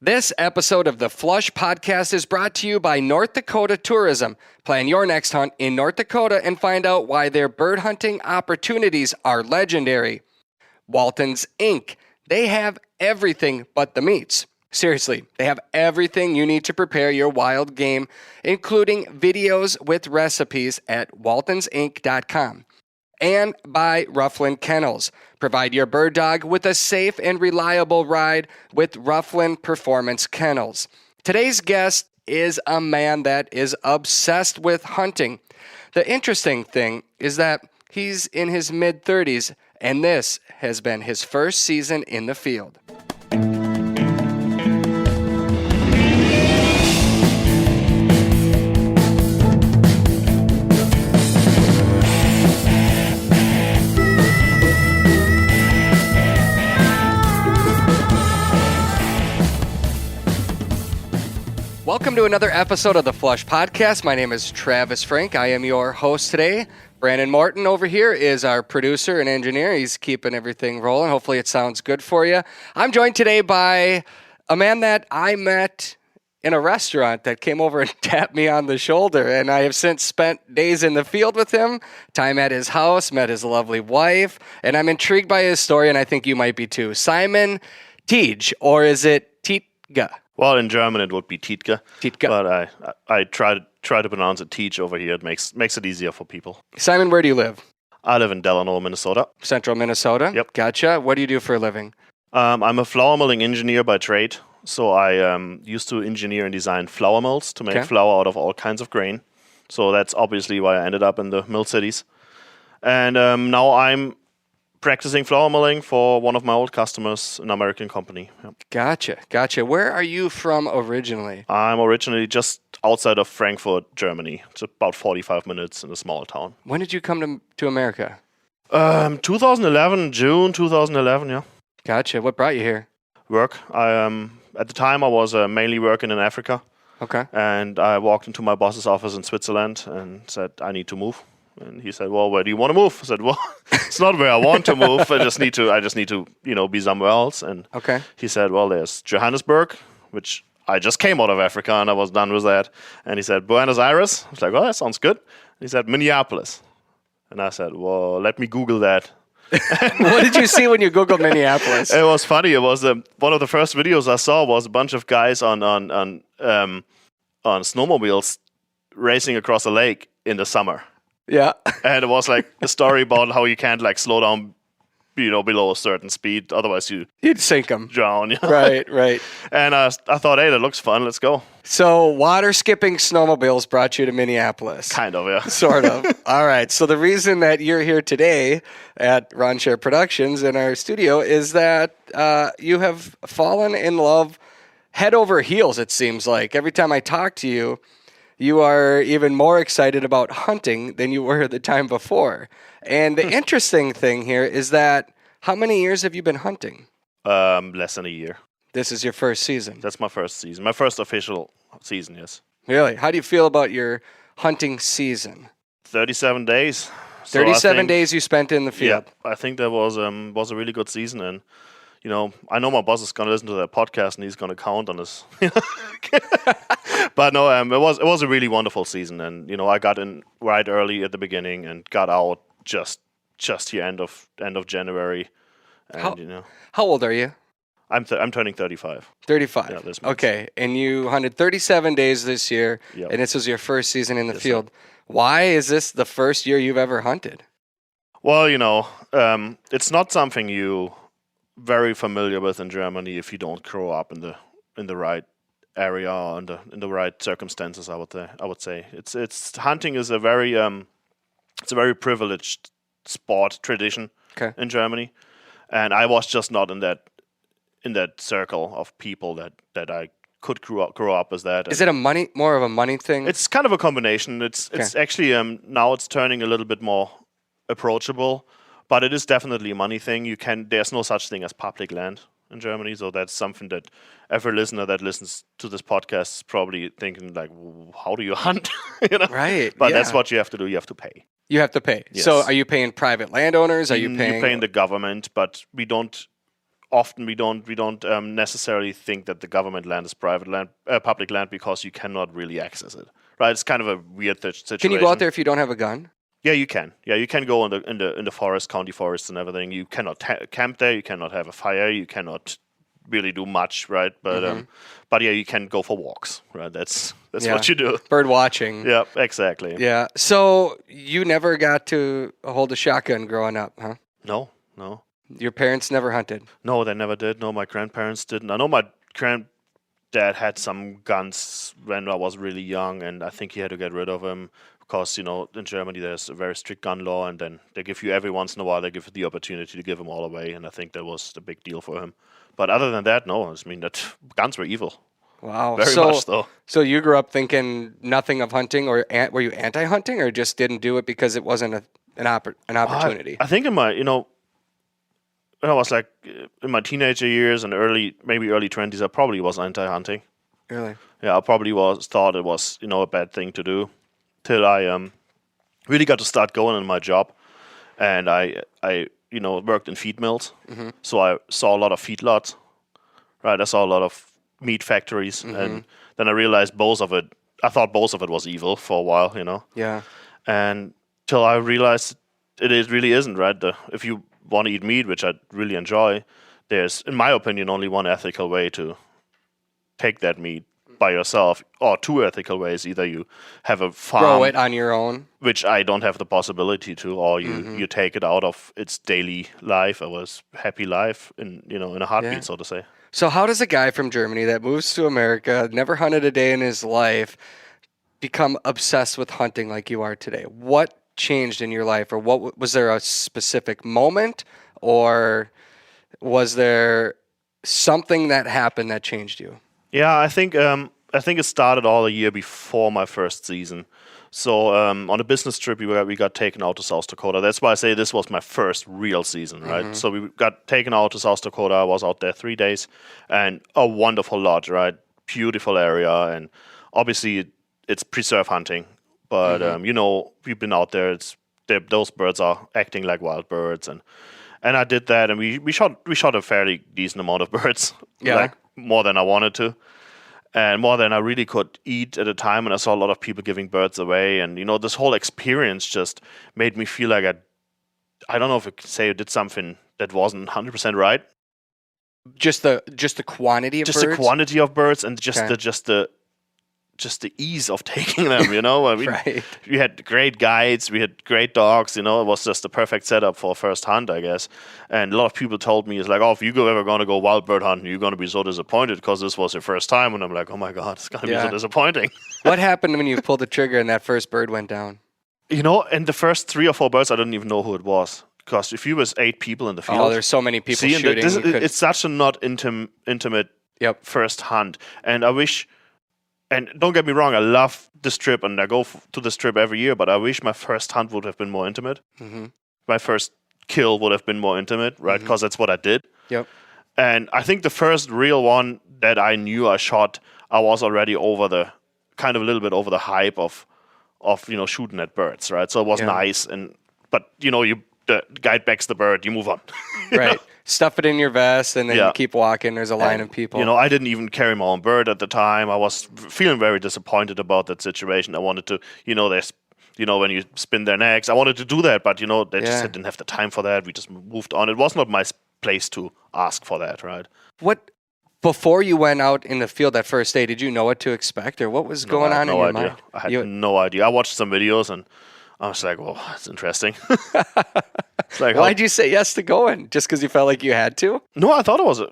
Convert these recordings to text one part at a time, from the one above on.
This episode of the Flush Podcast is brought to you by North Dakota Tourism. Plan your next hunt in North Dakota and find out why their bird hunting opportunities are legendary. Walton's Inc. They have everything but the meats. Seriously, they have everything you need to prepare your wild game, including videos with recipes at waltonsinc.com. And by Rufflin Kennels. Provide your bird dog with a safe and reliable ride with Rufflin Performance Kennels. Today's guest is a man that is obsessed with hunting. The interesting thing is that he's in his mid-30s, and this has been his first season in the field. Welcome to another episode of the Flush Podcast. My name is Travis Frank. I am your host today. Brandon Morton over here is our producer and engineer. He's keeping everything rolling. Hopefully it sounds good for you. I'm joined today by a man that I met in a restaurant that came over and tapped me on the shoulder, and I have since spent days in the field with him, time at his house, met his lovely wife, and I'm intrigued by his story, and I think you might be too. Simon Tiedge, or is it Tiedge? Well, in German it would be Tiedge. Tiedge. But I try to pronounce it Tiedge over here. It makes it easier for people. Simon, where do you live? I live in Delano, Minnesota. Central Minnesota? Yep. Gotcha. What do you do for a living? I'm a flour milling engineer by trade. So I used to engineer and design flour mills to make flour out of all kinds of grain. So that's obviously why I ended up in the mill cities. And now I'm practicing flour milling for one of my old customers, an American company. Yep. Gotcha. Where are you from originally? I'm originally just outside of Frankfurt, Germany. It's about 45 minutes in a small town. When did you come to America? 2011, June 2011, yeah. Gotcha. What brought you here? Work. At the time, I was mainly working in Africa. Okay. And I walked into my boss's office in Switzerland and said, I need to move. And he said, well, where do you want to move? I said, well, it's not where I want to move. I just need to, be somewhere else. And he said, well, there's Johannesburg, which I just came out of Africa and I was done with that. And he said, Buenos Aires. I was like, well, that sounds good. And he said, Minneapolis. And I said, well, let me Google that. What did you see when you Googled Minneapolis? It was funny. It was one of the first videos I saw was a bunch of guys on snowmobiles racing across a lake in the summer. Yeah. And it was like a story about how you can't slow down, below a certain speed. Otherwise you'd sink them. Drown. You know? Right. And I thought, hey, that looks fun. Let's go. So water skipping snowmobiles brought you to Minneapolis. Kind of, yeah. Sort of. All right. So the reason that you're here today at Ron Share Productions in our studio is that you have fallen in love head over heels, it seems like. Every time I talk to you, you are even more excited about hunting than you were the time before. And the interesting thing here is that how many years have you been hunting? Less than a year. This is your first season? That's my first season. My first official season, yes. Really? How do you feel about your hunting season? 37 days. 37 days you spent in the field. Yeah, I think that was a really good season. And, I know my boss is going to listen to that podcast and he's going to count on us. But no, it was a really wonderful season. And, I got in right early at the beginning and got out just here end of January. And, How old are you? I'm turning 35. 35. Yeah, this month. Okay, and you hunted 37 days this year, Yep. and this was your first season in the Yes, field. Why is this the first year you've ever hunted? Well, it's not something you very familiar with in Germany if you don't grow up in the right area or in the right circumstances. I would say it's hunting is a very it's a very privileged sport tradition in Germany, and I was just not in that circle of people that I could grow up as that. Is it more of a money thing? It's kind of a combination. It's actually now it's turning a little bit more approachable, but it is definitely a money thing. There's no such thing as public land in Germany, so that's something that every listener that listens to this podcast is probably thinking like, how do you hunt? Right. But that's what you have to do. You have to pay. You have to pay. Yes. So are you paying private landowners? Are you paying? You're paying the government, but we don't often we don't necessarily think that the government land is private land, public land, because you cannot really access it. Right? It's kind of a weird situation. Can you go out there if you don't have a gun? Yeah, you can. Yeah, you can go in the forest, county forests, and everything. You cannot camp there. You cannot have a fire. You cannot really do much, right? But yeah, you can go for walks, right? That's what you do. Bird watching. Yeah, exactly. Yeah. So you never got to hold a shotgun growing up, huh? No. Your parents never hunted? No, they never did. No, my grandparents didn't. I know my granddad had some guns when I was really young, and I think he had to get rid of them because, in Germany there's a very strict gun law, and then they give you every once in a while, they give you the opportunity to give them all away, and I think that was the big deal for him. But other than that, no. I mean, that guns were evil. Wow. Very much so. So you grew up thinking nothing of hunting, or were you anti-hunting, or just didn't do it because it wasn't an opportunity? I think in my, when I was like in my teenager years and early 20s, I probably was anti-hunting. Really? Yeah, I probably thought it was, a bad thing to do, till I really got to start going in my job, and I worked in feed mills, so I saw a lot of feedlots, right? I saw a lot of meat factories, and then I realized I thought both of it was evil for a while, Yeah. and till I realized it really isn't, right? If you want to eat meat, which I really enjoy, there's, in my opinion, only one ethical way to take that meat by yourself, or two ethical ways. Either you have a farm, grow it on your own, which I don't have the possibility to, or you take it out of its daily life, or its happy life, in a heartbeat, so to say. So how does a guy from Germany that moves to America, never hunted a day in his life, become obsessed with hunting like you are today? What changed in your life, or what was there a specific moment, or was there something that happened that changed you? Yeah, I think it started all a year before my first season. So on a business trip, we got taken out to South Dakota. That's why I say this was my first real season, right? So we got taken out to South Dakota. I was out there 3 days, and a wonderful lodge, right? Beautiful area, and obviously it's preserve hunting. But we've been out there. Those birds are acting like wild birds, and I did that, and we shot a fairly decent amount of birds, like more than I wanted to, and more than I really could eat at a time. And I saw a lot of people giving birds away, and this whole experience just made me feel like I don't know if I could say I did something that wasn't 100% right. Just the quantity of birds? Just the quantity of birds, and just the ease of taking them, Right. We had great guides, we had great dogs, it was just the perfect setup for a first hunt, I guess. And a lot of people told me, it's like, oh, if you're ever going to go wild bird hunting, you're going to be so disappointed because this was your first time. And I'm like, oh my God, it's going to be so disappointing. What happened when you pulled the trigger and that first bird went down? And the first 3 or 4 birds, I didn't even know who it was. Because if you was 8 people in the field. Oh, there's so many people shooting. It's such a not intimate first hunt. And I wish... And don't get me wrong, I love this trip, and I go to this trip every year, but I wish my first hunt would have been more intimate. My first kill would have been more intimate, right? Because that's what I did. Yep. And I think the first real one that I knew I shot, I was already over the, kind of a little bit over the hype of shooting at birds, right? So it was nice. But the guide backs the bird, you move on. Right. Stuff it in your vest, and then you keep walking. There's a line of people. I didn't even carry my own bird at the time. I was feeling very disappointed about that situation. I wanted to, when you spin their necks, I wanted to do that, but, they just didn't have the time for that. We just moved on. It was not my place to ask for that, right? Before you went out in the field that first day, did you know what to expect, or what was going on in your mind? I had no idea. I watched some videos, and I was like, well, that's interesting. Like, why'd you say yes to going? Just because you felt like you had to? No, I thought it was a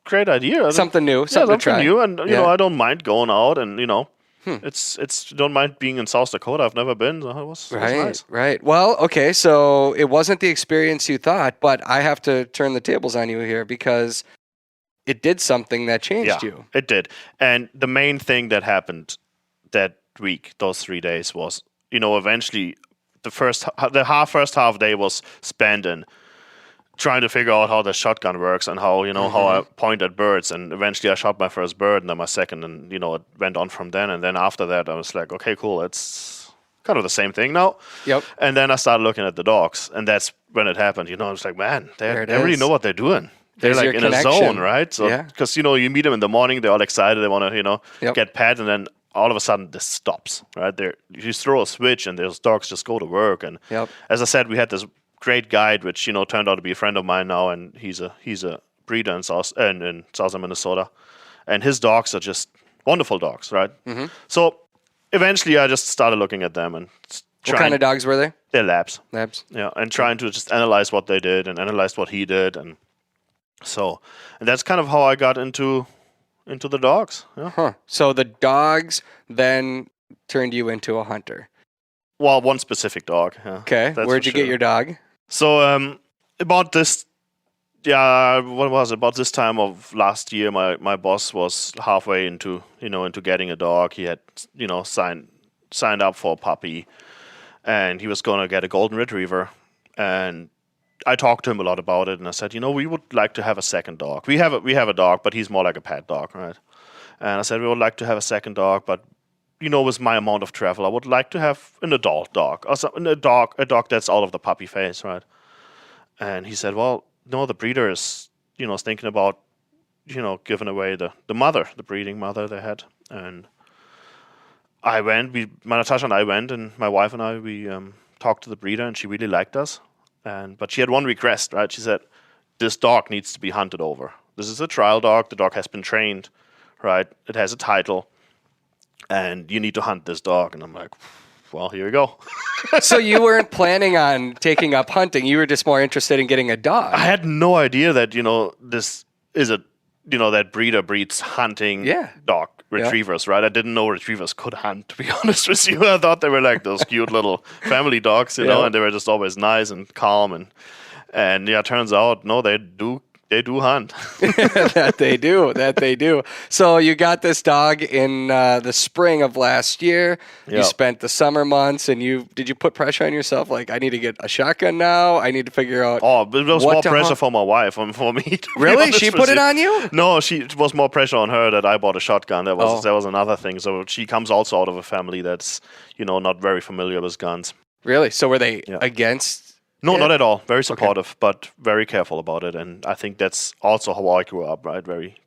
great idea. Something new, something to try. New, and I don't mind going out, and it's don't mind being in South Dakota. I've never been, so it was nice. Right. Well, okay, so it wasn't the experience you thought, but I have to turn the tables on you here because it did something that changed you. It did, and the main thing that happened that week, those 3 days, was eventually. The first half day was spent in trying to figure out how the shotgun works and how how I point at birds, and eventually I shot my first bird and then my second, and it went on from then. And then after that I was like, okay, cool, let's kind of the same thing now. Yep. And then I started looking at the dogs, and that's when it happened. You know, I was like, man, they really know what they're doing. They're There's like your in connection. a zone, right? So, Yeah. because, you know, you meet them in the morning, they're all excited, they want to, you know, Yep. get pet, and then all of a sudden this stops, right? You throw a switch, and those dogs just go to work. And Yep. as I said, we had this great guide, which, you know, turned out to be a friend of mine now, and he's a breeder in southern Minnesota, and his dogs are just wonderful dogs, right? Mm-hmm. So eventually, I just started looking at them and What kind of dogs were they? They're labs. Labs. Yeah, and trying to just analyze what they did and analyze what he did, and that's kind of how I got into the dogs. Yeah. Huh. So the dogs then turned you into a hunter. Well, one specific dog. Yeah, Okay. Where'd you get your dog? So about this, what was it? About this time of last year, my boss was halfway into getting a dog. He had signed up for a puppy, and he was going to get a golden retriever. And I talked to him a lot about it, and I said, we would like to have a second dog. We have a dog, but he's more like a pet dog, right? And I said we would like to have a second dog, but with my amount of travel, I would like to have an adult dog, or a dog that's out of the puppy phase, right? And he said, well, no, the breeder is thinking about giving away the breeding mother they had. And I went. Natasha and I went, and my wife and I we talked to the breeder, and she really liked us. But she had one request, right? She said, this dog needs to be hunted over. This is a trial dog. The dog has been trained, right? It has a title, and you need to hunt this dog. And I'm like, well, here we go. So you weren't planning on taking up hunting. You were just more interested in getting a dog. I had no idea that, this is that breeder breeds hunting dog retrievers, right? I didn't know retrievers could hunt, to be honest with you. I thought they were like those cute little family dogs, and they were just always nice and calm. And yeah, turns out, no, they do hunt. That they do. So you got this dog in the spring of last year. You spent the summer months, and did you put pressure on yourself? Like, I need to get a shotgun now. I need to figure out. Oh, but it was more pressure for my wife and for me. Really? She put it on you? No, it was more pressure on her that I bought a shotgun. That was another thing. So she comes also out of a family that's not very familiar with guns. Really? So were they against? No, not at all. Very supportive, but very careful about it. And I think that's also how I grew up, right?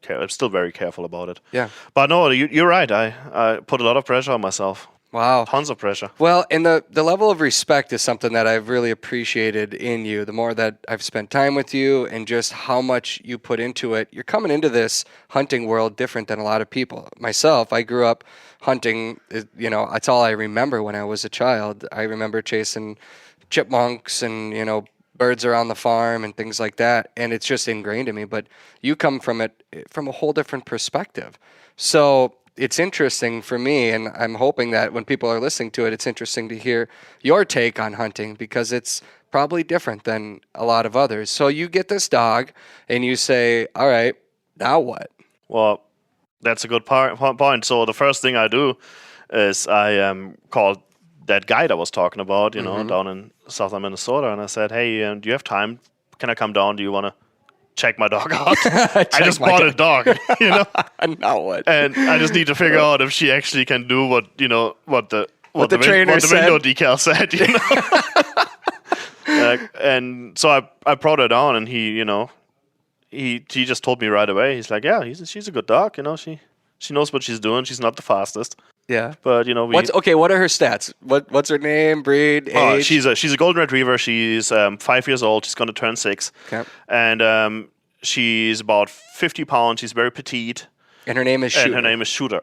I'm still very careful about it. Yeah. But no, you're right. I put a lot of pressure on myself. Wow. Tons of pressure. Well, and the level of respect is something that I've really appreciated in you. The more that I've spent time with you and just how much you put into it, you're coming into this hunting world different than a lot of people. Myself, I grew up hunting, that's all I remember when I was a child. I remember chasing chipmunks and birds around the farm and things like that, and it's just ingrained in me. But you come from it from a whole different perspective, so it's interesting for me, and I'm hoping that when people are listening to it, it's interesting to hear your take on hunting, because it's probably different than a lot of others. So you get this dog and you say, all right, now what? Well, that's a good point. So the first thing I do is I call that guide I was talking about, down in southern Minnesota, and I said, hey, do you have time? Can I come down? Do you want to check my dog out? I just bought a dog, Now what? And I just need to figure out if she actually can do what the trainer said. Window decal said, and so I brought her down, and he just told me right away. He's like, yeah, she's a good dog, she knows what she's doing. She's not the fastest. Yeah, but what are her stats? What's her name, breed, age? She's a golden retriever. She's 5 years old. She's going to turn 6. Okay. And she's about 50 pounds. She's very petite. And her name is Shooter.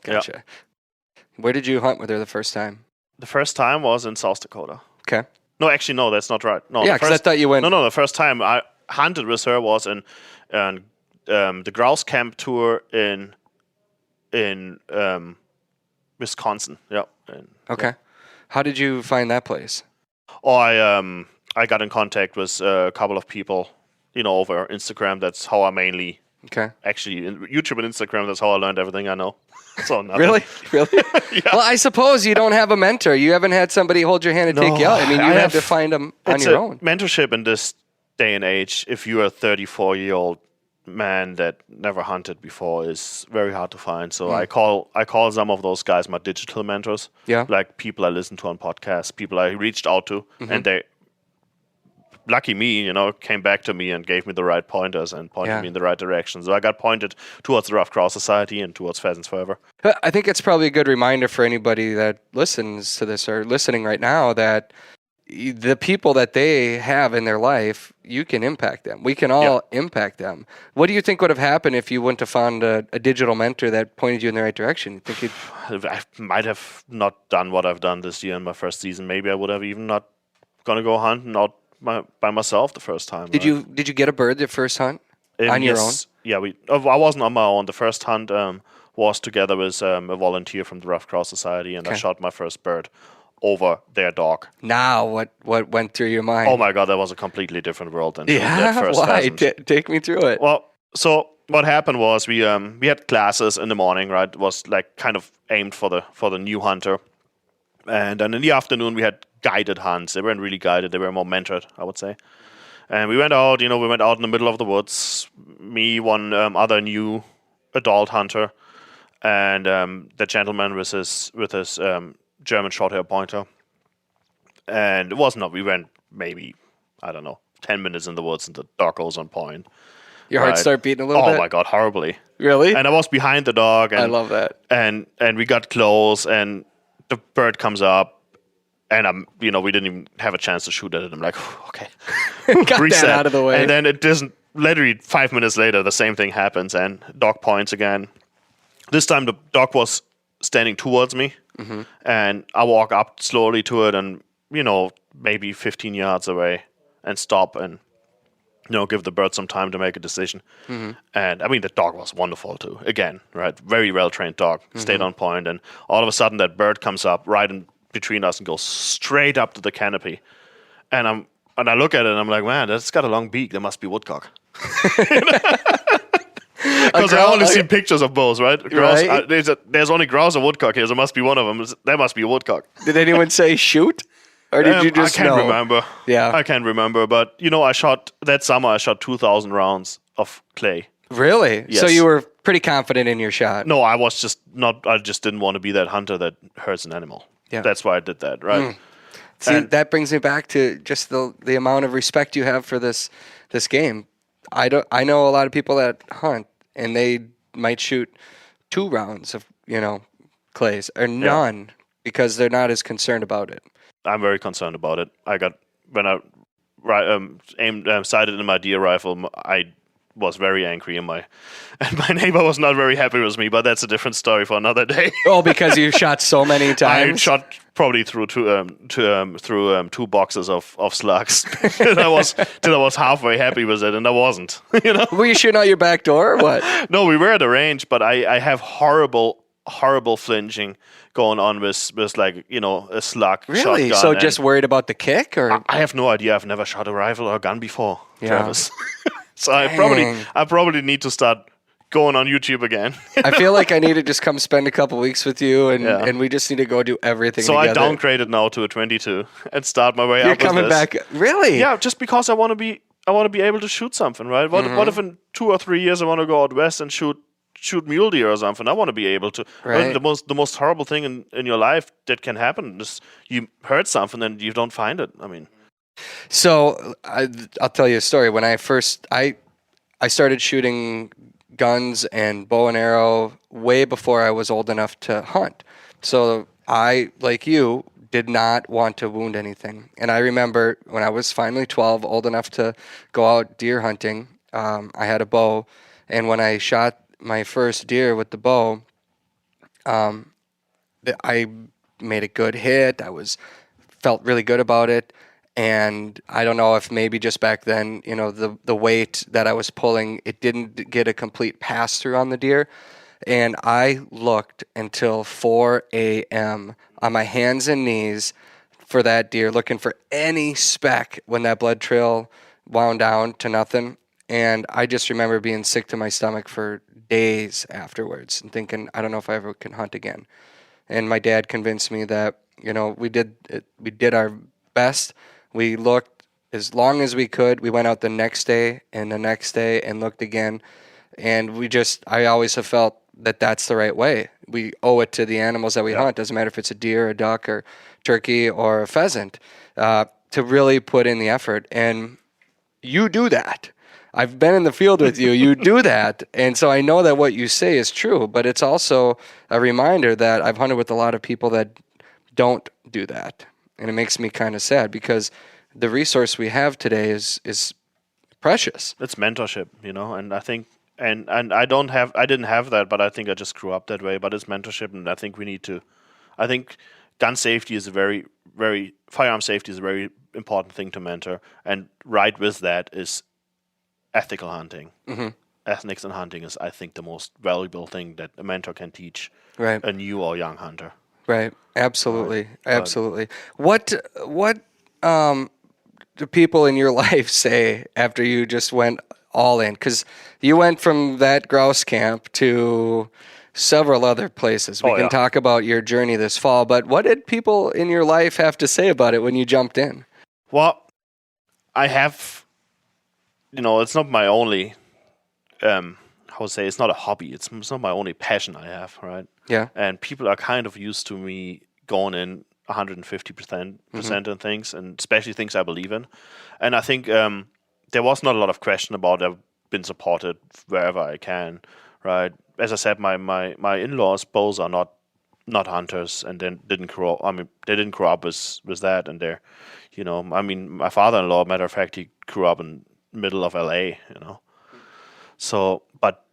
Gotcha. Yeah. Where did you hunt with her the first time? The first time was in South Dakota. Okay. No, actually, no, that's not right. No, yeah, because I thought you went. No, the first time I hunted with her was in the grouse camp tour in Wisconsin. Yeah. Okay. Yeah. How did you find that place? Oh, I got in contact with a couple of people, over Instagram. That's how I mainly. Okay. Actually, in YouTube and Instagram, that's how I learned everything I know. So nothing. Really? Yeah. Well, I suppose you don't have a mentor. You haven't had somebody hold your hand and take you out. I mean, you have to find them on your own. Mentorship in this day and age, if you're a 34-year-old man that never hunted before is very hard to find. So I call some of those guys my digital mentors. Yeah. Like people I listen to on podcasts, people I reached out to, and they, lucky me, came back to me and gave me the right pointers and pointed me in the right direction. So I got pointed towards the Rough Grouse Society and towards Pheasants Forever. I think it's probably a good reminder for anybody that listens to this or listening right now that the people that they have in their life, you can impact them. We can all impact them. What do you think would have happened if you wouldn't have found a digital mentor that pointed you in the right direction? You think I might have not done what I've done this year in my first season. Maybe I would have even not gonna go hunting out by myself the first time. Did you get a bird the first hunt on your own? Yeah, I wasn't on my own. The first hunt was together with a volunteer from the Rough Grouse Society, and I shot my first bird over their dog. Now, what went through your mind? Oh my God, that was a completely different world than that first why? pheasant. Take me through it. Well, so what happened was we had classes in the morning, right? It was like kind of aimed for the new hunter, and then in the afternoon we had guided hunts. They weren't really guided; they were more mentored, I would say. And we went out. We went out in the middle of the woods. Me, one other new adult hunter, and the gentleman with his German short-hair pointer. And it wasn't. We went maybe 10 minutes in the woods, and the dog goes on point. Your heart started beating a little bit? Oh my God, horribly. Really? And I was behind the dog. And, I love that. And we got close, and the bird comes up, and we didn't even have a chance to shoot at it. I'm like, okay, got reset. that out of the way. And then it doesn't. Literally 5 minutes later, the same thing happens, and dog points again. This time, the dog was standing towards me, and I walk up slowly to it, and maybe 15 yards away, and stop and give the bird some time to make a decision. And I mean, the dog was wonderful too. Again, right, very well trained dog, stayed on point, and all of a sudden that bird comes up right in between us and goes straight up to the canopy, and I look at it and I'm like, man, that's got a long beak. That must be woodcock. Because I only see pictures of both, right? Grouse, there's only grouse and woodcock here, so must be one of them. That must be a woodcock. Did anyone say shoot? Or did you just I can't remember. Yeah. I can't remember. But, I shot 2,000 rounds of clay. Really? Yes. So you were pretty confident in your shot? No, I was just not. I just didn't want to be that hunter that hurts an animal. Yeah. That's why I did that, right? See, that brings me back to just the amount of respect you have for this game. I know a lot of people that hunt, and they might shoot 2 rounds of clays or none because they're not as concerned about it. I'm very concerned about it. When I sighted in my deer rifle, I was very angry, and my neighbor was not very happy with me. But that's a different story for another day. Oh, because you shot so many times. I shot probably through 2 boxes of slugs. till I was halfway happy with it, and I wasn't. Were you shooting out your back door or what? No, we were at the range, but I have horrible flinching going on with like a slug. Really? Shotgun, so just worried about the kick, or I have no idea. I've never shot a rifle or a gun before, Travis. So Dang. I probably need to start going on YouTube again. I feel like I need to just come spend a couple weeks with you, and we just need to go do everything so together. I downgraded now to a 22 and start my way You're up. coming with this. back, really? Yeah, just because I want to be able to shoot something, right? What if in 2 or 3 years I want to go out west and shoot mule deer or something? I want to be able to. Right. The most horrible thing in your life that can happen is you hurt something and you don't find it. I mean, so I'll tell you a story. When I started shooting guns and bow and arrow way before I was old enough to hunt. So I, like you, did not want to wound anything. And I remember when I was finally 12, old enough to go out deer hunting, I had a bow. And when I shot my first deer with the bow, I made a good hit. Felt really good about it. And I don't know if maybe just back then, the weight that I was pulling, it didn't get a complete pass through on the deer. And I looked until 4 a.m. on my hands and knees for that deer, looking for any speck when that blood trail wound down to nothing. And I just remember being sick to my stomach for days afterwards and thinking, I don't know if I ever can hunt again. And my dad convinced me that, we did our best. We looked as long as we could. We went out the next day and the next day and looked again. And I always have felt that that's the right way. We owe it to the animals that we hunt. Doesn't matter if it's a deer, a duck, or turkey, or a pheasant, to really put in the effort. And you do that. I've been in the field with you. You do that. And so I know that what you say is true, but it's also a reminder that I've hunted with a lot of people that don't do that. And it makes me kind of sad because the resource we have today is precious. It's mentorship, and I think and I didn't have that, but I think I just grew up that way. But it's mentorship, and I think I think gun safety is firearm safety is a very important thing to mentor, and right with that is ethical hunting. Mm-hmm. Ethics in hunting is, I think, the most valuable thing that a mentor can teach a new or young hunter. Right. Absolutely. Absolutely. What do people in your life say after you just went all in? Because you went from that grouse camp to several other places. We can talk about your journey this fall, but what did people in your life have to say about it when you jumped in? Well, I have, it's not my only, it's not a hobby. It's not my only passion I have, right? Yeah. And people are kind of used to me going in 150% in things, and especially things I believe in. And I think there was not a lot of question about I've been supported wherever I can, right? As I said, my in-laws both are not hunters, and then they didn't grow up with that, and they're, my father-in-law, matter of fact, he grew up in middle of LA, So, but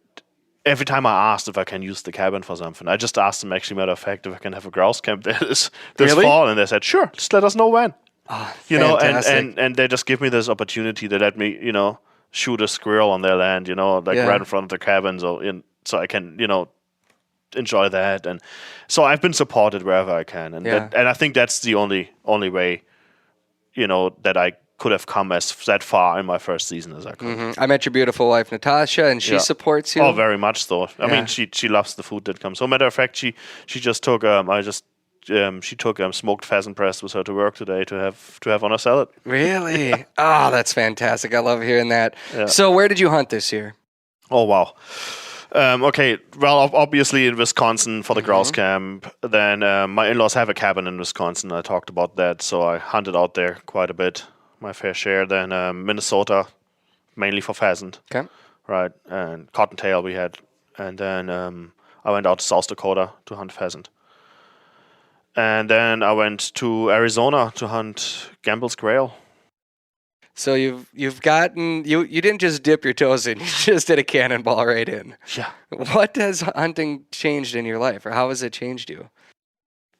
every time I asked if I can use the cabin for something, I just asked them, actually, matter of fact, if I can have a grouse camp there this fall, and they said, sure, just let us know when. And they just give me this opportunity to let me, shoot a squirrel on their land, right in front of the cabin, so I can, enjoy that. And so I've been supported wherever I can, and I think that's the only way, that I could have come that far in my first season as I could. Mm-hmm. I met your beautiful wife, Natasha, and she supports you. Oh, very much so. I mean, she loves the food that comes. So, matter of fact, she just took she took smoked pheasant breast with her to work today to have on a salad. Really? Oh, that's fantastic. I love hearing that. Yeah. So, where did you hunt this year? Oh, wow. Okay, well, obviously in Wisconsin for the grouse camp. Then my in-laws have a cabin in Wisconsin. I talked about that, so I hunted out there quite a bit, my fair share. Then Minnesota, mainly for pheasant. Okay. Right, and cottontail we had. And then I went out to South Dakota to hunt pheasant. And then I went to Arizona to hunt Gambel's quail. So you've gotten you didn't just dip your toes in, you just did a cannonball right in. Yeah. What has hunting changed in your life, or how has it changed you?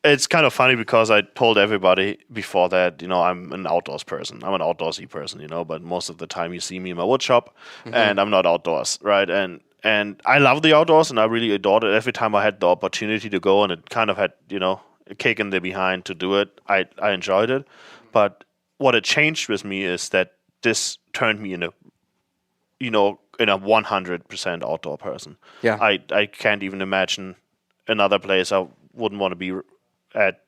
It's kind of funny because I told everybody before that, I'm an outdoors person. I'm an outdoorsy person, but most of the time you see me in my wood shop and I'm not outdoors, right? And I love the outdoors and I really adored it. Every time I had the opportunity to go and it kind of had, a kick in the behind to do it, I enjoyed it. But what it changed with me is that this turned me in a 100% outdoor person. Yeah. I can't even imagine another place I wouldn't want to be at,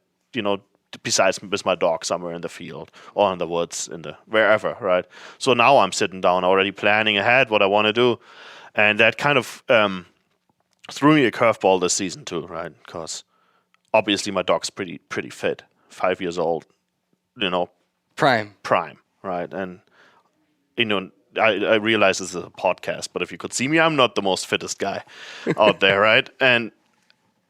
besides with my dog somewhere in the field or in the woods, wherever, right? So now I'm sitting down already planning ahead what I want to do. And that kind of threw me a curveball this season too, right? Because obviously my dog's pretty fit, 5 years old, Prime, right? And, I realize this is a podcast, but if you could see me, I'm not the most fittest guy out there, right? And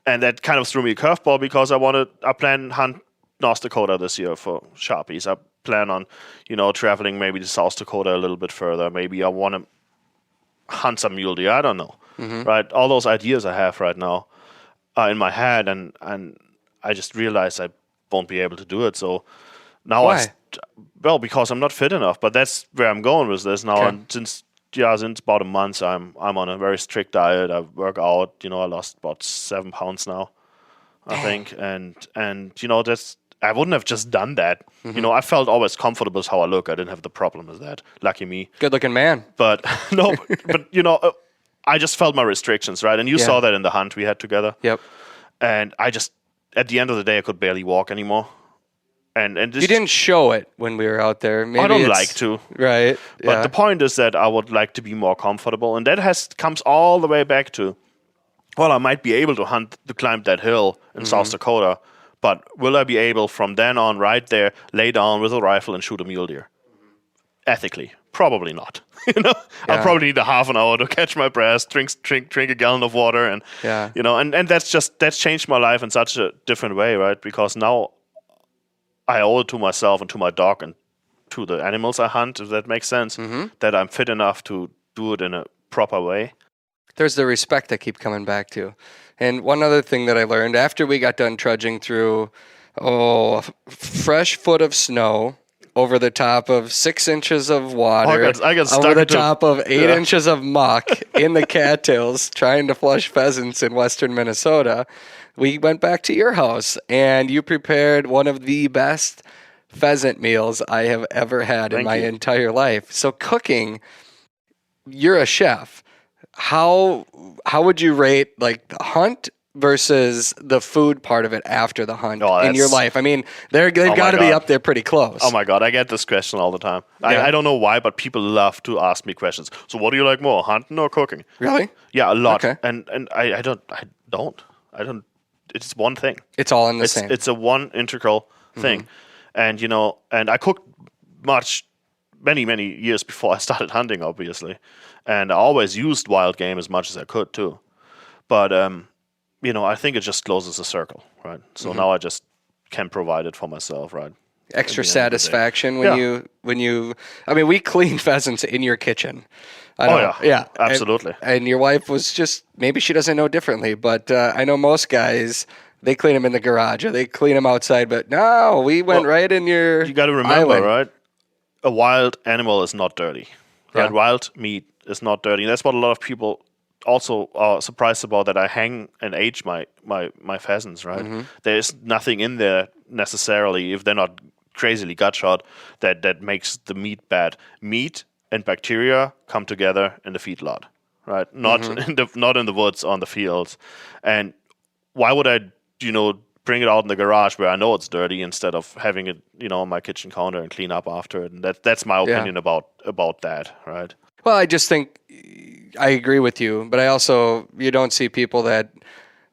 that kind of threw me a curveball because I plan hunt North Dakota this year for Sharpies. I plan on, traveling maybe to South Dakota a little bit further. Maybe I want to hunt some mule deer. I don't know, right? All those ideas I have right now are in my head, and I just realized I won't be able to do it. So now why? Because I'm not fit enough. But that's where I'm going with this now. Okay. And since about a month, I'm on a very strict diet. I work out. I lost about 7 pounds now, I think. And that's, I wouldn't have just done that. I felt always comfortable with how I look. I didn't have the problem with that. Lucky me. Good looking man. But no, but I just felt my restrictions, right? And you saw that in the hunt we had together. Yep. And I just, at the end of the day, I could barely walk anymore. And this, You didn't show it when we were out there. Maybe I don't it's- like to. Right. But the point is that I would like to be more comfortable, and that comes all the way back to, well, I might be able to climb that hill in South Dakota, but will I be able from then on, right there, lay down with a rifle and shoot a mule deer? Ethically, probably not. I'll probably need a half an hour to catch my breath, drink a gallon of water, and and that's changed my life in such a different way, right? Because now I owe it to myself and to my dog and to the animals I hunt, if that makes sense, that I'm fit enough to do it in a proper way. There's the respect I keep coming back to. And one other thing that I learned after we got done trudging through, a fresh foot of snow over the top of 6 inches of water, I got stuck over the into- top of 8 inches of muck in the cattails, trying to flush pheasants in western Minnesota, we went back to your house, and you prepared one of the best pheasant meals I have ever had in my entire life. So cooking, you're a chef. How would you rate like the hunt versus the food part of it after the hunt in your life? I mean, they've got to be up there pretty close. Oh my God, I get this question all the time. Yeah. I don't know why, but people love to ask me questions. So what do you like more, hunting or cooking? Really? Yeah, a lot. Okay. And I don't. It's one thing. It's all in the same. It's a one integral thing. And and I cooked many years before I started hunting, obviously. And I always used wild game as much as I could too. But I think it just closes the circle, right? So now I just can provide it for myself, right? Extra satisfaction when you I mean, we clean pheasants in your kitchen. Yeah, absolutely. And your wife was just, maybe she doesn't know differently, but I know most guys, they clean them in the garage or they clean them outside, but no, we went right in your You got to remember, island. right? A wild animal is not dirty, right? Yeah. Wild meat is not dirty. That's what a lot of people also are surprised about, that I hang and age my pheasants, right? There is nothing in there necessarily, if they're not crazily gut shot, that makes the meat bad. Meat and bacteria come together in the feedlot, right? Not in the woods, on the fields. And why would I, bring it out in the garage where I know it's dirty instead of having it, on my kitchen counter and clean up after it? And that's my opinion about that, right? Well, I just think I agree with you, but I also, you don't see people that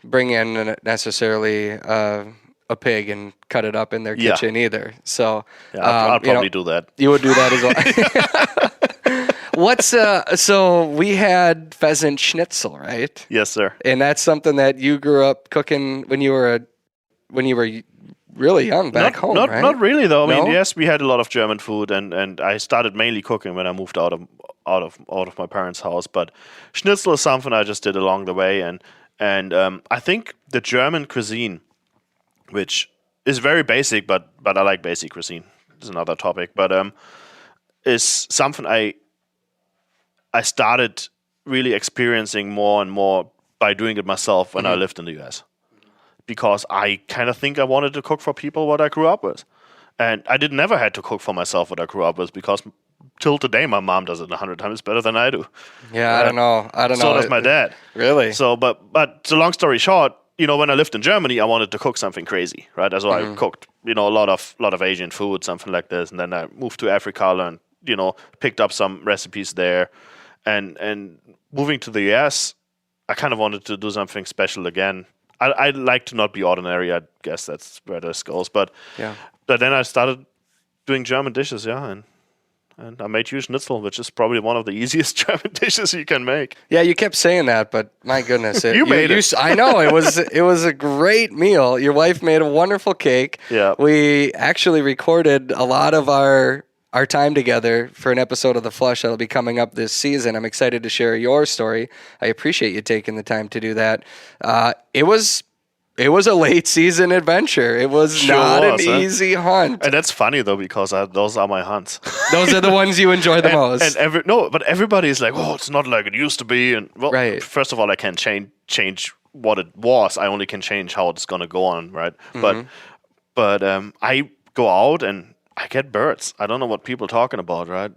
bring in necessarily a pig and cut it up in their kitchen either. So I'll probably do that. You would do that as well. So we had pheasant schnitzel, right? Yes, sir. And that's something that you grew up cooking when you were really young back home, right? Not really, though. I No? mean, yes, we had a lot of German food, and I started mainly cooking when I moved out of my parents' house. But schnitzel is something I just did along the way, and I think the German cuisine, which is very basic, but I like basic cuisine. It's another topic, but is something I started really experiencing more and more by doing it myself when I lived in the US. Because I kind of think I wanted to cook for people what I grew up with. And I never had to cook for myself what I grew up with, because till today my mom does it 100 times better than I do. Yeah, I don't know. So does my dad. Really? So, but so long story short, when I lived in Germany, I wanted to cook something crazy, right? So I cooked, a lot of Asian food, something like this. And then I moved to Africa, learned, picked up some recipes there. And moving to the US, I kind of wanted to do something special again. I like to not be ordinary. I guess that's where this goes. But then I started doing German dishes, and I made you schnitzel, which is probably one of the easiest German dishes you can make. Yeah, you kept saying that, but my goodness, You made it. I know it was a great meal. Your wife made a wonderful cake. Yeah. We actually recorded a lot of our time together for an episode of The Flush that'll be coming up this season. I'm excited to share your story. I appreciate you taking the time to do that. It was a late season adventure. It was not an easy hunt. And that's funny though, because those are my hunts. Those are the ones you enjoy the most. But everybody is like, oh, it's not like it used to be. And well, right. First of all, I can't change what it was. I only can change how it's gonna go on, right? But I go out and I get birds. I don't know what people are talking about, right?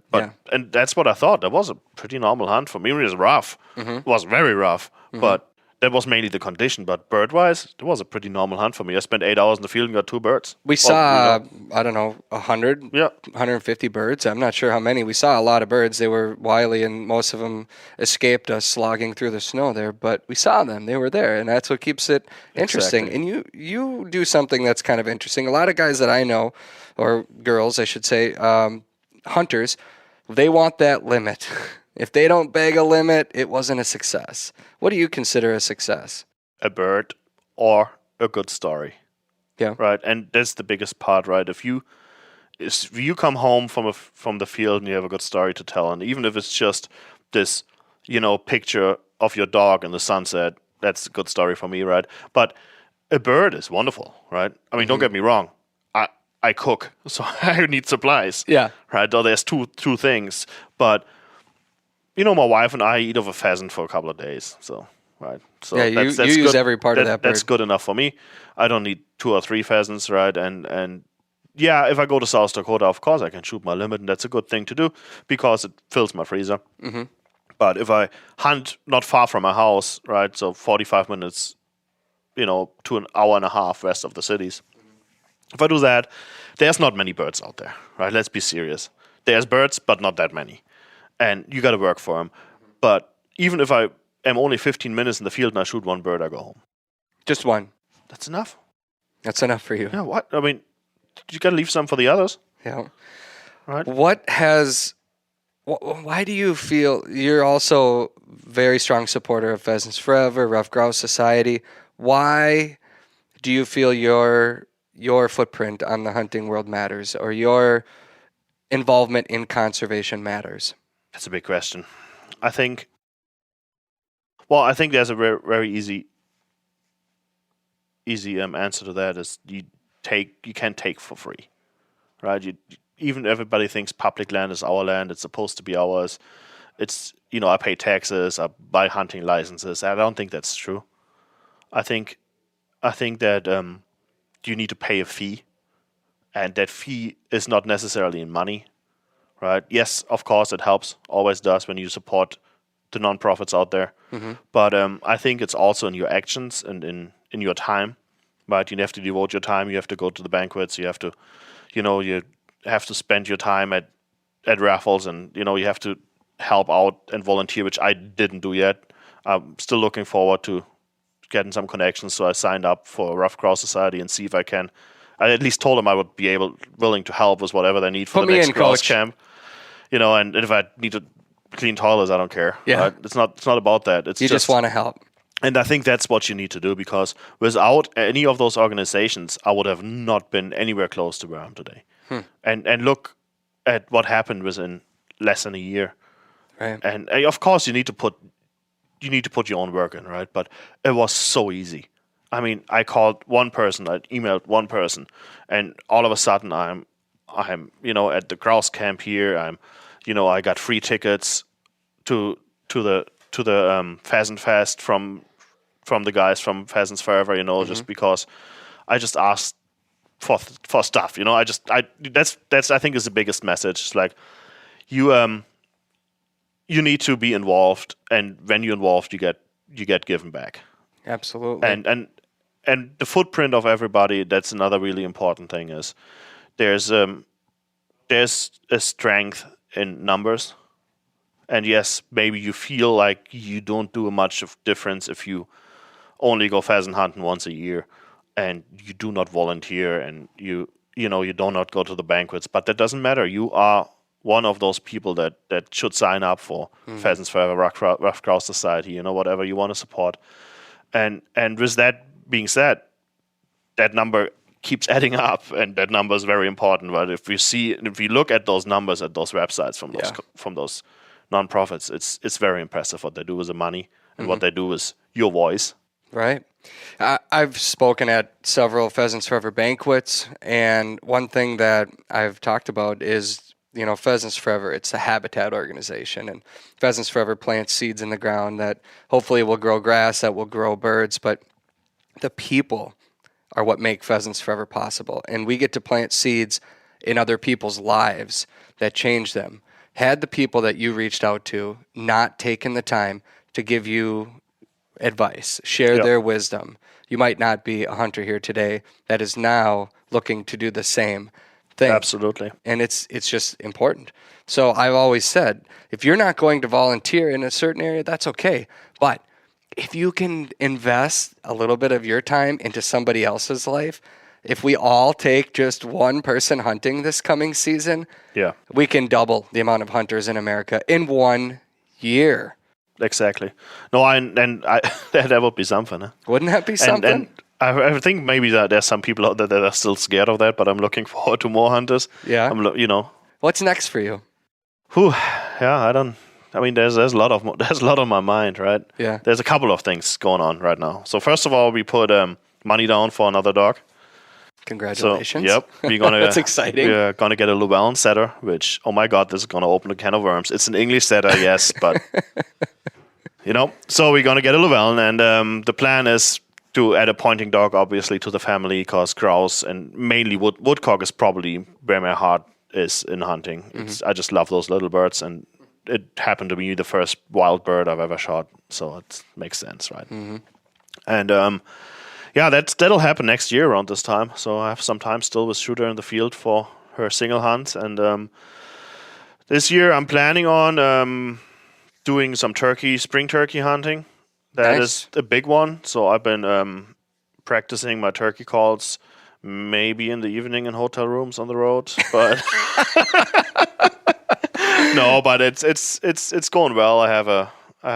And that's what I thought. That was a pretty normal hunt for me. It was rough. It was very rough. But that was mainly the condition. But bird-wise, it was a pretty normal hunt for me. I spent 8 hours in the field and got 2 birds. We saw, I don't know, 100, Yeah. 150 birds. I'm not sure how many. We saw a lot of birds. They were wily, and most of them escaped us slogging through the snow there. But we saw them. They were there, and that's what keeps it interesting. Exactly. And you do something that's kind of interesting. A lot of guys that I know, or girls, I should say, hunters, they want that limit. If they don't bag a limit, it wasn't a success. What do you consider a success? A bird or a good story. Yeah. Right, and that's the biggest part, right? If you come home from the field and you have a good story to tell, and even if it's just this, picture of your dog in the sunset, that's a good story for me, right? But a bird is wonderful, right? I mean, don't get me wrong. I cook, so I need supplies. Yeah. Right. So there's two things, but my wife and I eat off a pheasant for a couple of days. So, right. So Yeah, you use every part of that bird. That's good enough for me. I don't need 2 or 3 pheasants, right? And yeah, if I go to South Dakota, of course I can shoot my limit, and that's a good thing to do because it fills my freezer. Mm-hmm. But if I hunt not far from my house, right, so 45 minutes, to an hour and a half west of the cities, if I do that, there's not many birds out there, right? Let's be serious. There's birds, but not that many. And you got to work for them. But even if I am only 15 minutes in the field and I shoot 1 bird, I go home. Just one. That's enough. That's enough for you. Yeah, what? I mean, you got to leave some for the others. Yeah. Right. Why do you feel you're also very strong supporter of Pheasants Forever, Rough Grouse Society? Why do you feel your footprint on the hunting world matters, or your involvement in conservation matters? That's a big question. I think there's a very, very easy answer to that is you can't take for free, right? Even everybody thinks public land is our land. It's supposed to be ours. It's I pay taxes. I buy hunting licenses. I don't think that's true. I think that you need to pay a fee, and that fee is not necessarily in money, right? Yes, of course it helps. Always does when you support the nonprofits out there. Mm-hmm. But I think it's also in your actions and in your time, right? You have to devote your time. You have to go to the banquets. You have to, you have to spend your time at raffles, and you have to help out and volunteer, which I didn't do yet. I'm still looking forward to getting some connections, so I signed up for Rough Grouse Society and see if I can. I at least told them I would be willing to help with whatever they need for the next grouse camp. And if I need to clean toilets, I don't care. Yeah. Right? It's not about that. It's You just want to help. And I think that's what you need to do, because without any of those organizations, I would have not been anywhere close to where I am today. And look at what happened within less than a year. Right. And of course you need to put your own work in, right? But it was so easy. I mean, I called one person, I emailed one person, and all of a sudden I'm at the grouse camp here. I got free tickets to the Pheasant Fest from the guys from Pheasants Forever. Just because I just asked for stuff. That's I think is the biggest message. It's like you need to be involved, and when you're involved, you get given back. Absolutely. And the footprint of everybody. That's another really important thing. Is there's a strength in numbers, and yes, maybe you feel like you don't do much of difference if you only go pheasant hunting once a year, and you do not volunteer, and you do not go to the banquets. But that doesn't matter. You are one of those people that should sign up for Pheasants Forever, Rough Grouse Society, whatever you want to support. And with that being said, that number keeps adding up, and that number is very important. Right? If you look at those numbers at those websites from those nonprofits, it's very impressive what they do with the money and what they do with your voice. Right. I've spoken at several Pheasants Forever banquets, and one thing that I've talked about is, Pheasants Forever, it's a habitat organization, and Pheasants Forever plants seeds in the ground that hopefully will grow grass, that will grow birds, but the people are what make Pheasants Forever possible, and we get to plant seeds in other people's lives that change them. Had the people that you reached out to not taken the time to give you advice, share Yep. their wisdom. You might not be a hunter here today that is now looking to do the same thing. Absolutely. And it's just important. So I've always said, if you're not going to volunteer in a certain area, that's okay. But if you can invest a little bit of your time into somebody else's life, if we all take just one person hunting this coming season, Yeah. we can double the amount of hunters in America in 1 year. Exactly. No, that would be something. Huh? Wouldn't that be something? And I think maybe that there's some people out there that are still scared of that, but I'm looking forward to more hunters. Yeah. What's next for you? There's a lot on my mind, right? Yeah. There's a couple of things going on right now. So first of all, we put money down for another dog. Congratulations. So, yep, we're gonna That's exciting. We're gonna get a Llewellyn setter, which, oh my God, this is gonna open a can of worms. It's an English setter, yes, but so we're gonna get a Llewellyn, and the plan is to add a pointing dog, obviously, to the family, because grouse and mainly woodcock is probably where my heart is in hunting. I just love those little birds, and it happened to be the first wild bird I've ever shot, so it makes sense, right? And that'll happen next year around this time. So I have some time still with Shooter in the field for her single hunt, and this year I'm planning on doing some spring turkey hunting. That is a big one. So I've been practicing my turkey calls, maybe in the evening in hotel rooms on the road, but no, but it's going well. I have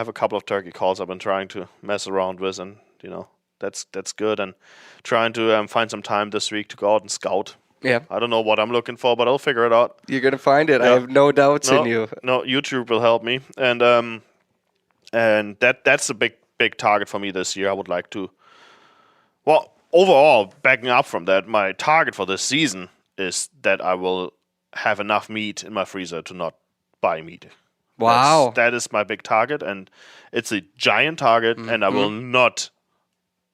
a couple of turkey calls I've been trying to mess around with, and that's good. And trying to find some time this week to go out and scout. Yeah. I don't know what I'm looking for, but I'll figure it out. You're gonna find it. Yeah. I have no doubts in you. No, YouTube will help me, and that's a big target for me this year. I would like to. Well, overall, backing up from that, my target for this season is that I will have enough meat in my freezer to not buy meat. Wow. That is my big target, and it's a giant target, and I will not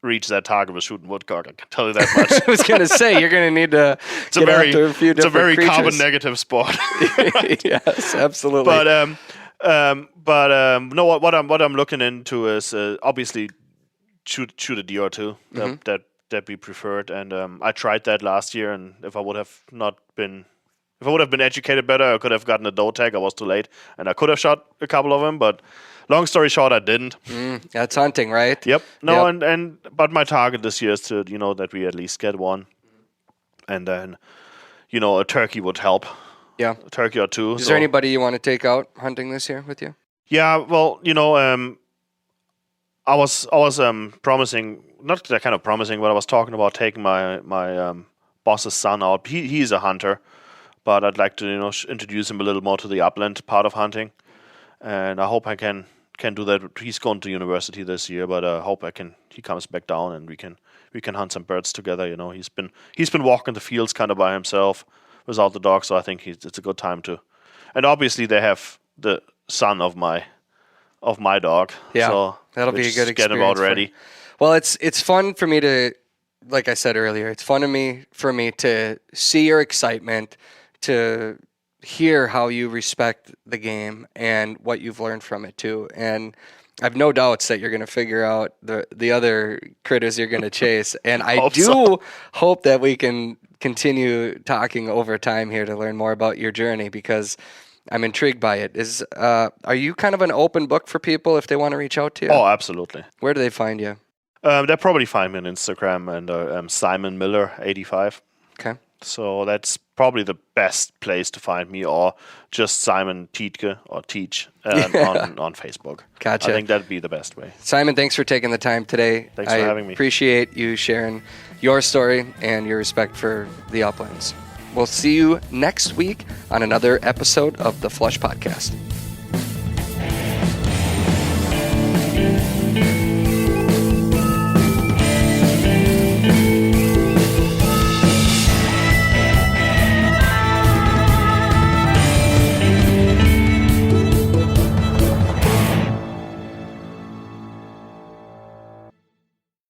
reach that target with shooting woodcock. I can tell you that much. I was going to say, you're going to need to It's a very creatures. carbon negative sport. Yes, absolutely. But no, what I'm looking into is obviously shoot a deer or two. That be preferred, and I tried that last year, and if I would have been educated better, I could have gotten a doe tag. I was too late, and I could have shot a couple of them, but long story short, I didn't. That's hunting, right? Yep. No, Yep. But my target this year is to that we at least get one, and then a turkey would help. Yeah. A turkey or two. Is there anybody you want to take out hunting this year with you? Yeah. Well, I was promising, not that kind of promising, but I was talking about taking my boss's son out. He's a hunter, but I'd like to introduce him a little more to the upland part of hunting, and I hope I can do that. He's going to university this year, but I hope he comes back down and we can hunt some birds together. He's been walking the fields kind of by himself without the dog, so I think it's a good time to. And obviously they have the son of my dog. Yeah, so that'll be a good get him experience. out ready. Well, it's fun for me to, like I said earlier, it's fun for me to see your excitement, to hear how you respect the game and what you've learned from it too. And I've no doubts that you're going to figure out the other critters you're going to chase. And I hope that we can continue talking over time here to learn more about your journey, because I'm intrigued by it. Are you kind of an open book for people if they want to reach out to you? Oh, absolutely. Where do they find you? They'll probably find me on Instagram and Simon Miller 85. Okay. So that's probably the best place to find me, or just Simon Tiedge or Tiedge on Facebook. Gotcha. I think that'd be the best way. Simon, thanks for taking the time today. Thanks for having me. I appreciate you sharing your story and your respect for the uplands. We'll see you next week on another episode of the Flush Podcast.